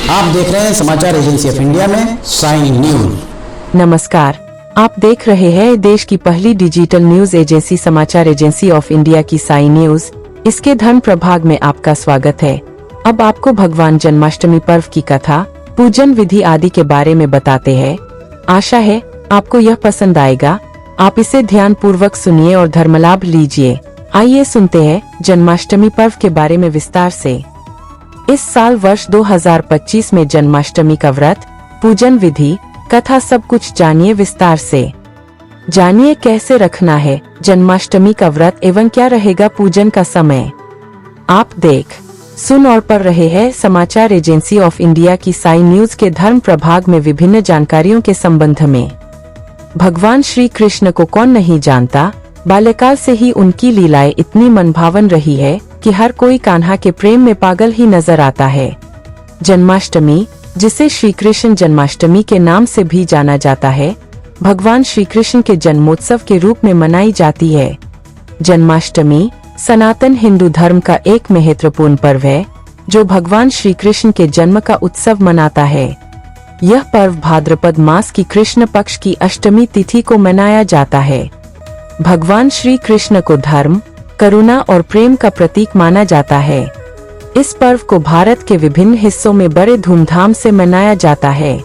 आप देख रहे हैं समाचार एजेंसी ऑफ इंडिया में साई न्यूज। नमस्कार, आप देख रहे हैं देश की पहली डिजिटल न्यूज एजेंसी समाचार एजेंसी ऑफ इंडिया की साई न्यूज। इसके धर्म प्रभाग में आपका स्वागत है। अब आपको भगवान जन्माष्टमी पर्व की कथा, पूजन विधि आदि के बारे में बताते हैं। आशा है आपको यह पसंद आएगा। आप इसे ध्यान पूर्वक सुनिए और धर्मलाभ लीजिए। आइए सुनते हैं जन्माष्टमी पर्व के बारे में विस्तार से। इस साल वर्ष 2025 में जन्माष्टमी का व्रत, पूजन विधि, कथा सब कुछ जानिए विस्तार से। जानिए कैसे रखना है जन्माष्टमी का व्रत एवं क्या रहेगा पूजन का समय। आप देख, सुन और पढ़ रहे हैं समाचार एजेंसी ऑफ इंडिया की साई न्यूज के धर्म प्रभाग में विभिन्न जानकारियों के संबंध में। भगवान श्री कृष्ण को कौन नहीं जानता। बाल्यकाल से ही उनकी लीलाएं इतनी मनभावन रही है कि हर कोई कान्हा के प्रेम में पागल ही नजर आता है। जन्माष्टमी, जिसे श्री कृष्ण जन्माष्टमी के नाम से भी जाना जाता है, भगवान श्री कृष्ण के जन्मोत्सव के रूप में मनाई जाती है। जन्माष्टमी सनातन हिंदू धर्म का एक महत्वपूर्ण पर्व है जो भगवान श्री कृष्ण के जन्म का उत्सव मनाता है। यह पर्व भाद्रपद मास की कृष्ण पक्ष की अष्टमी तिथि को मनाया जाता है। भगवान श्री कृष्ण को धर्म, करुणा और प्रेम का प्रतीक माना जाता है। इस पर्व को भारत के विभिन्न हिस्सों में बड़े धूमधाम से मनाया जाता है।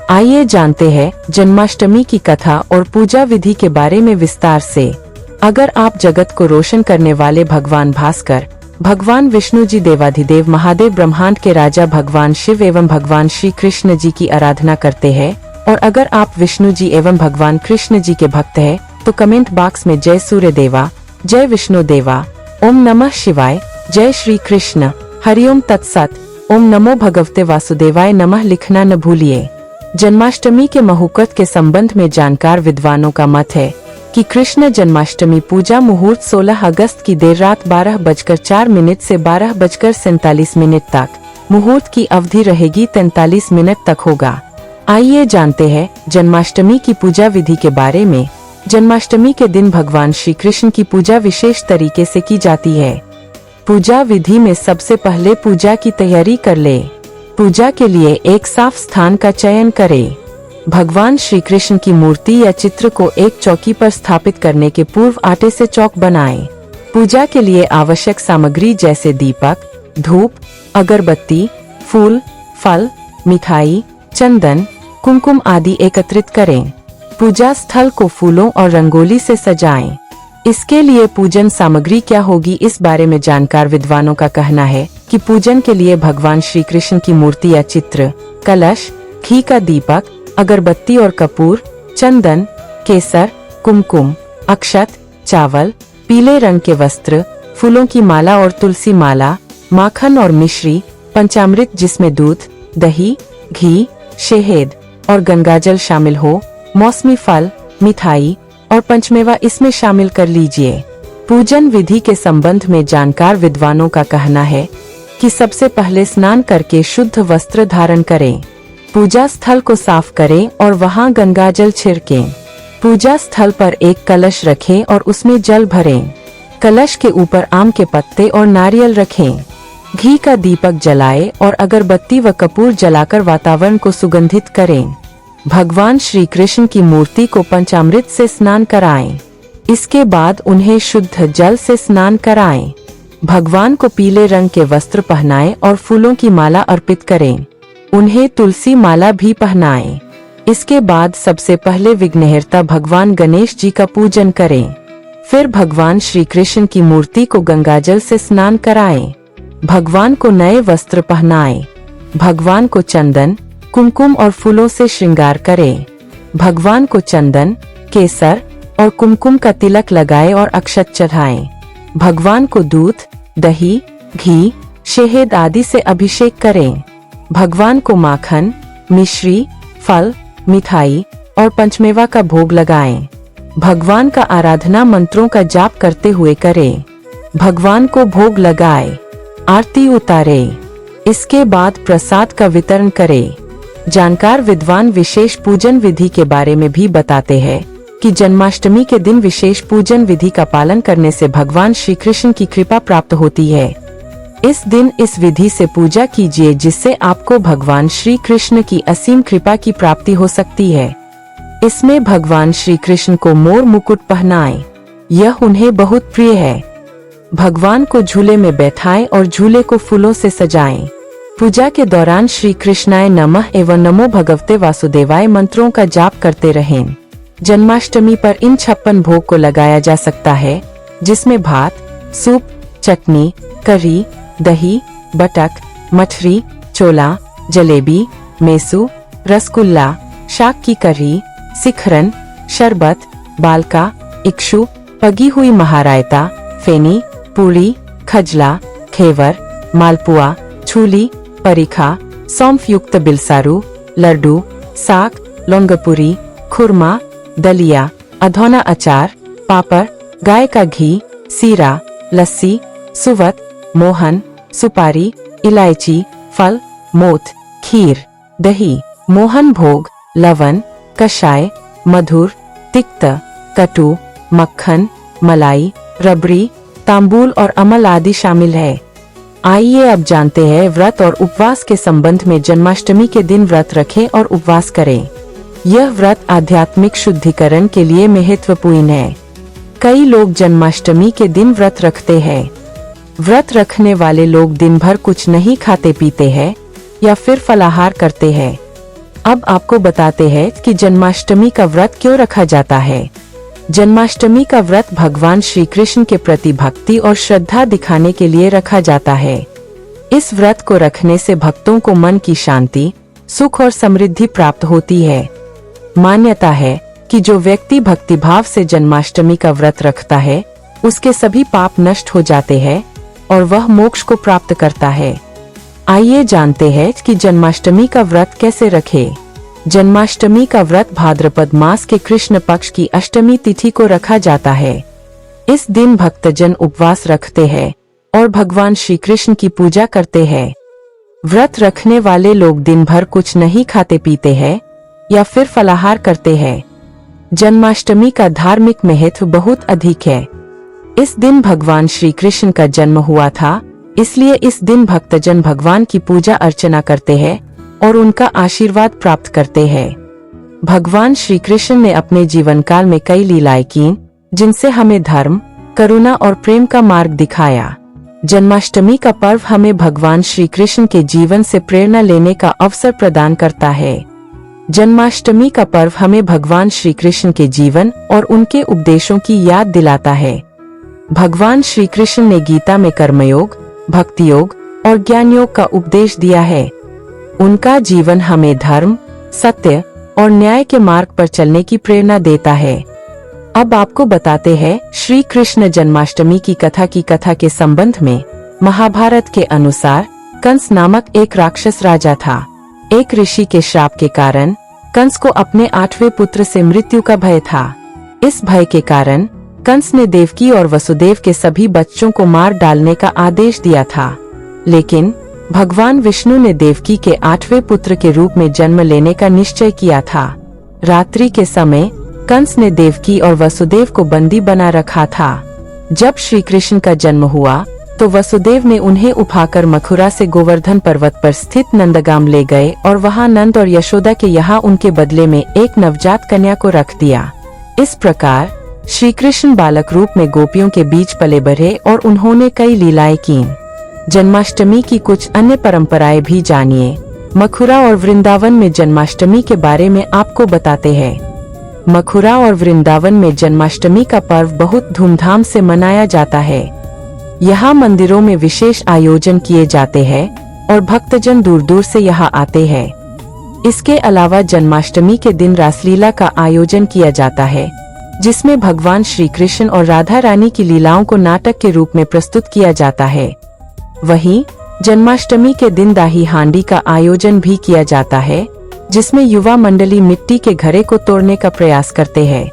आइए जानते हैं जन्माष्टमी की कथा और पूजा विधि के बारे में विस्तार से। अगर आप जगत को रोशन करने वाले भगवान भास्कर, भगवान विष्णु जी देवाधिदेव महादेव ब्रह्मांड के राजा भगवान शिव एवं भगवान श्री कृष्ण जी की आराधना करते हैं, और अगर आप विष्णु जी एवं भगवान कृष्ण जी के भक्त हैं, तो कमेंट बॉक्स में जय सूर्य देवा, जय विष्णु देवा, ओम नमः शिवाय, जय श्री कृष्ण, हरिओम तत्सत, ओम नमो भगवते वासुदेवाय नमः लिखना न भूलिए। जन्माष्टमी के मुहूर्त के संबंध में जानकार विद्वानों का मत है कि कृष्ण जन्माष्टमी पूजा मुहूर्त 16 अगस्त की देर रात 12:04 से 12:47 तक, मुहूर्त की अवधि रहेगी 43 मिनट तक होगा। आइए जानते हैं जन्माष्टमी की पूजा विधि के बारे में। जन्माष्टमी के दिन भगवान श्री कृष्ण की पूजा विशेष तरीके से की जाती है। पूजा विधि में सबसे पहले पूजा की तैयारी कर ले। पूजा के लिए एक साफ स्थान का चयन करें। भगवान श्री कृष्ण की मूर्ति या चित्र को एक चौकी पर स्थापित करने के पूर्व आटे से चौक बनाएं। पूजा के लिए आवश्यक सामग्री जैसे दीपक, धूप, अगरबत्ती, फूल, फल, मिठाई, चंदन, कुमकुम आदि एकत्रित करें। पूजा स्थल को फूलों और रंगोली से सजाएं। इसके लिए पूजन सामग्री क्या होगी, इस बारे में जानकार विद्वानों का कहना है कि पूजन के लिए भगवान श्री कृष्ण की मूर्ति या चित्र, कलश, घी का दीपक, अगरबत्ती और कपूर, चंदन, केसर, कुमकुम, अक्षत, चावल, पीले रंग के वस्त्र, फूलों की माला और तुलसी माला, माखन और मिश्री, पंचामृत जिसमें दूध, दही, घी, शहद और गंगाजल शामिल हो, मौसमी फल, मिठाई और पंचमेवा इसमें शामिल कर लीजिए। पूजन विधि के संबंध में जानकार विद्वानों का कहना है कि सबसे पहले स्नान करके शुद्ध वस्त्र धारण करें। पूजा स्थल को साफ करें और वहां गंगाजल छिड़कें। पूजा स्थल पर एक कलश रखें और उसमें जल भरें। कलश के ऊपर आम के पत्ते और नारियल रखें। घी का दीपक जलाएं और अगरबत्ती व कपूर जलाकर वातावरण को सुगंधित करें। भगवान श्री कृष्ण की मूर्ति को पंचामृत से स्नान कराएं। इसके बाद उन्हें शुद्ध जल से स्नान कराएं। भगवान को पीले रंग के वस्त्र पहनाएं और फूलों की माला अर्पित करें। उन्हें तुलसी माला भी पहनाएं। इसके बाद सबसे पहले विघ्नहर्ता भगवान गणेश जी का पूजन करें। फिर भगवान श्री कृष्ण की मूर्ति को गंगाजल से स्नान कराएं। भगवान को नए वस्त्र पहनाएं। भगवान को चंदन, कुमकुम और फूलों से श्रृंगार करें। भगवान को चंदन, केसर और कुमकुम का तिलक लगाएं और अक्षत चढ़ाएं। भगवान को दूध, दही, घी, शहद आदि से अभिषेक करें। भगवान को माखन, मिश्री, फल, मिठाई और पंचमेवा का भोग लगाएं। भगवान का आराधना मंत्रों का जाप करते हुए करें। भगवान को भोग लगाएं, आरती उतारें। इसके बाद प्रसाद का वितरण करें। जानकार विद्वान विशेष पूजन विधि के बारे में भी बताते हैं कि जन्माष्टमी के दिन विशेष पूजन विधि का पालन करने से भगवान श्री कृष्ण की कृपा प्राप्त होती है। इस दिन इस विधि से पूजा कीजिए जिससे आपको भगवान श्री कृष्ण की असीम कृपा की प्राप्ति हो सकती है। इसमें भगवान श्री कृष्ण को मोर मुकुट पहनाएं, यह उन्हें बहुत प्रिय है। भगवान को झूले में बैठाएं और झूले को फूलों से सजाएं। पूजा के दौरान श्री कृष्णाय नमः एवं नमो भगवते वासुदेवाय मंत्रों का जाप करते रहें। जन्माष्टमी पर इन 56 भोग को लगाया जा सकता है, जिसमें भात, सूप, चटनी, करी, दही, बटक, मठरी, चोला, जलेबी, मेसू, रसगुल्ला, शाक की करी, सिखरन, शरबत, बालका, इक्षु, पगी हुई महारायता, फेनी, पूड़ी, खजला, घेवर, मालपुआ, छूली, परिखा, सौंफ युक्त बिलसारू, लड्डू, साग, लौंगपुरी, खुरमा, दलिया, अधौना अचार, पापड़, गाय का घी, सीरा, लस्सी, सुवत, मोहन, सुपारी, इलायची, फल, मोथ, खीर, दही, मोहन भोग, लवण, कषाय, मधुर, तिक्त, कटु, मक्खन, मलाई, रबड़ी, तांबूल और अमल आदि शामिल है। आइए अब जानते हैं व्रत और उपवास के संबंध में। जन्माष्टमी के दिन व्रत रखें और उपवास करें। यह व्रत आध्यात्मिक शुद्धिकरण के लिए महत्वपूर्ण है। कई लोग जन्माष्टमी के दिन व्रत रखते हैं। व्रत रखने वाले लोग दिन भर कुछ नहीं खाते पीते हैं या फिर फलाहार करते हैं। अब आपको बताते हैं कि जन्माष्टमी का व्रत क्यों रखा जाता है। जन्माष्टमी का व्रत भगवान श्री कृष्ण के प्रति भक्ति और श्रद्धा दिखाने के लिए रखा जाता है। इस व्रत को रखने से भक्तों को मन की शांति, सुख और समृद्धि प्राप्त होती है। मान्यता है कि जो व्यक्ति भक्तिभाव से जन्माष्टमी का व्रत रखता है, उसके सभी पाप नष्ट हो जाते हैं और वह मोक्ष को प्राप्त करता है। आइए जानते हैं कि जन्माष्टमी का व्रत कैसे रखें। जन्माष्टमी का व्रत भाद्रपद मास के कृष्ण पक्ष की अष्टमी तिथि को रखा जाता है। इस दिन भक्तजन उपवास रखते हैं और भगवान श्री कृष्ण की पूजा करते हैं। व्रत रखने वाले लोग दिन भर कुछ नहीं खाते पीते हैं या फिर फलाहार करते हैं। जन्माष्टमी का धार्मिक महत्व बहुत अधिक है। इस दिन भगवान श्री कृष्ण का जन्म हुआ था, इसलिए इस दिन भक्तजन भगवान की पूजा अर्चना करते हैं और उनका आशीर्वाद प्राप्त करते हैं। भगवान श्री कृष्ण ने अपने जीवन काल में कई लीलाएं की, जिनसे हमें धर्म, करुणा और प्रेम का मार्ग दिखाया। जन्माष्टमी का पर्व हमें भगवान श्री कृष्ण के जीवन से प्रेरणा लेने का अवसर प्रदान करता है। जन्माष्टमी का पर्व हमें भगवान श्री कृष्ण के जीवन और उनके उपदेशों की याद दिलाता है। भगवान श्री कृष्ण ने गीता में कर्मयोग, भक्ति योग और ज्ञान योग का उपदेश दिया है। उनका जीवन हमें धर्म, सत्य और न्याय के मार्ग पर चलने की प्रेरणा देता है। अब आपको बताते हैं श्री कृष्ण जन्माष्टमी की कथा के संबंध में। महाभारत के अनुसार कंस नामक एक राक्षस राजा था। एक ऋषि के श्राप के कारण कंस को अपने 8वें पुत्र से मृत्यु का भय था। इस भय के कारण कंस ने देवकी और वसुदेव के सभी बच्चों को मार डालने का आदेश दिया था, लेकिन भगवान विष्णु ने देवकी के 8वें पुत्र के रूप में जन्म लेने का निश्चय किया था। रात्रि के समय कंस ने देवकी और वसुदेव को बंदी बना रखा था। जब श्री कृष्ण का जन्म हुआ तो वसुदेव ने उन्हें उठाकर मथुरा से गोवर्धन पर्वत पर स्थित नंदगाम ले गए और वहां नंद और यशोदा के यहाँ उनके बदले में एक नवजात कन्या को रख दिया। इस प्रकार श्री कृष्ण बालक रूप में गोपियों के बीच पले बढ़े और उन्होंने कई लीलाएं की। जन्माष्टमी की कुछ अन्य परंपराएं भी जानिए। मथुरा और वृंदावन में जन्माष्टमी के बारे में आपको बताते हैं। मथुरा और वृंदावन में जन्माष्टमी का पर्व बहुत धूमधाम से मनाया जाता है। यहाँ मंदिरों में विशेष आयोजन किए जाते हैं और भक्तजन दूर दूर से यहाँ आते हैं। इसके अलावा जन्माष्टमी के दिन रासलीला का आयोजन किया जाता है, जिसमें भगवान श्री कृष्ण और राधा रानी की लीलाओं को नाटक के रूप में प्रस्तुत किया जाता है। वहीं जन्माष्टमी के दिन दाही हांडी का आयोजन भी किया जाता है, जिसमें युवा मंडली मिट्टी के घड़े को तोड़ने का प्रयास करते हैं।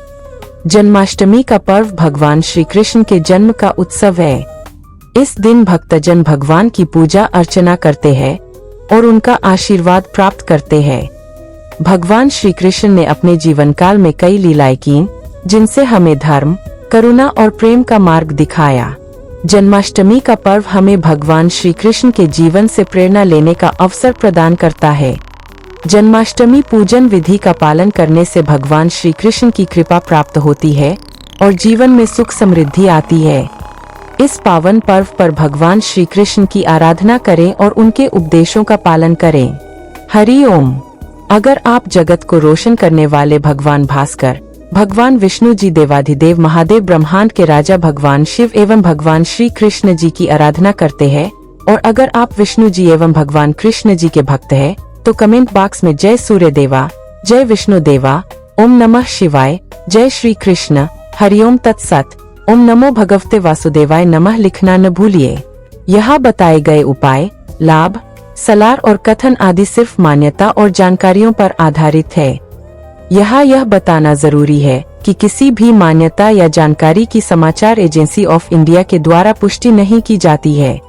जन्माष्टमी का पर्व भगवान श्री कृष्ण के जन्म का उत्सव है। इस दिन भक्तजन भगवान की पूजा अर्चना करते हैं और उनका आशीर्वाद प्राप्त करते हैं। भगवान श्री कृष्ण ने अपने जीवन काल में कई लीलाएं की, जिनसे हमें धर्म, करुणा और प्रेम का मार्ग दिखाया। जन्माष्टमी का पर्व हमें भगवान श्री कृष्ण के जीवन से प्रेरणा लेने का अवसर प्रदान करता है। जन्माष्टमी पूजन विधि का पालन करने से भगवान श्री कृष्ण की कृपा प्राप्त होती है और जीवन में सुख समृद्धि आती है। इस पावन पर्व पर भगवान श्री कृष्ण की आराधना करें और उनके उपदेशों का पालन करें। हरि ओम। अगर आप जगत को रोशन करने वाले भगवान भास्कर, भगवान विष्णु जी, देवाधिदेव महादेव, ब्रह्मांड के राजा भगवान शिव एवं भगवान श्री कृष्ण जी की आराधना करते हैं और अगर आप विष्णु जी एवं भगवान कृष्ण जी के भक्त हैं, तो कमेंट बॉक्स में जय सूर्य देवा, जय विष्णु देवा, ओम नमः शिवाय, जय श्री कृष्ण, हरिओम तत्सत, ओम नमो भगवते वासुदेवाय नमः लिखना न भूलिए। यहाँ बताए गए उपाय, लाभ, सलाह और कथन आदि सिर्फ मान्यता और जानकारियों पर आधारित है। यहाँ यह बताना जरूरी है कि किसी भी मान्यता या जानकारी की समाचार एजेंसी ऑफ इंडिया के द्वारा पुष्टि नहीं की जाती है।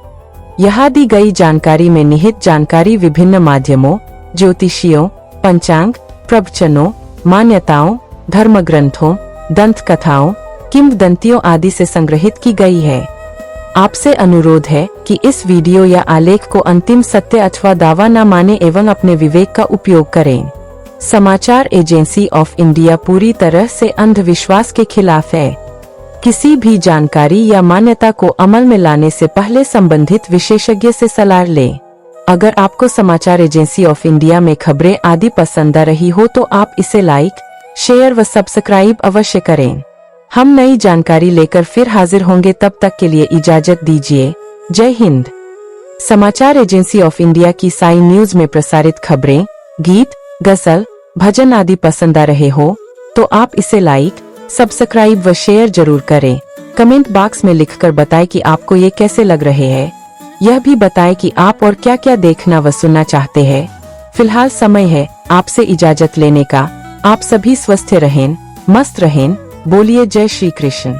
यहाँ दी गई जानकारी में निहित जानकारी विभिन्न माध्यमों, ज्योतिषियों, पंचांग, प्रवचनों, मान्यताओं, धर्म ग्रंथों, दंत कथाओं, किंवदंतियों आदि से संग्रहित की गई है। आपसे अनुरोध है कि इस वीडियो या आलेख को अंतिम सत्य अथवा दावा न माने एवं अपने विवेक का उपयोग करें। समाचार एजेंसी ऑफ इंडिया पूरी तरह से अंधविश्वास के खिलाफ है। किसी भी जानकारी या मान्यता को अमल में लाने से पहले संबंधित विशेषज्ञ से सलाह लें। अगर आपको समाचार एजेंसी ऑफ इंडिया में खबरें आदि पसंद आ रही हो तो आप इसे लाइक, शेयर व सब्सक्राइब अवश्य करें। हम नई जानकारी लेकर फिर हाजिर होंगे, तब तक के लिए इजाजत दीजिए। जय हिंद। समाचार एजेंसी ऑफ इंडिया की साई न्यूज में प्रसारित खबरें, गीत, गजल, भजन आदि पसंद आ रहे हो तो आप इसे लाइक, सब्सक्राइब व शेयर जरूर करें। कमेंट बॉक्स में लिखकर बताएं कि आपको ये कैसे लग रहे हैं। यह भी बताएं कि आप और क्या क्या देखना व सुनना चाहते हैं। फिलहाल समय है आपसे इजाजत लेने का। आप सभी स्वस्थ रहें, मस्त रहें। बोलिए जय श्री कृष्ण।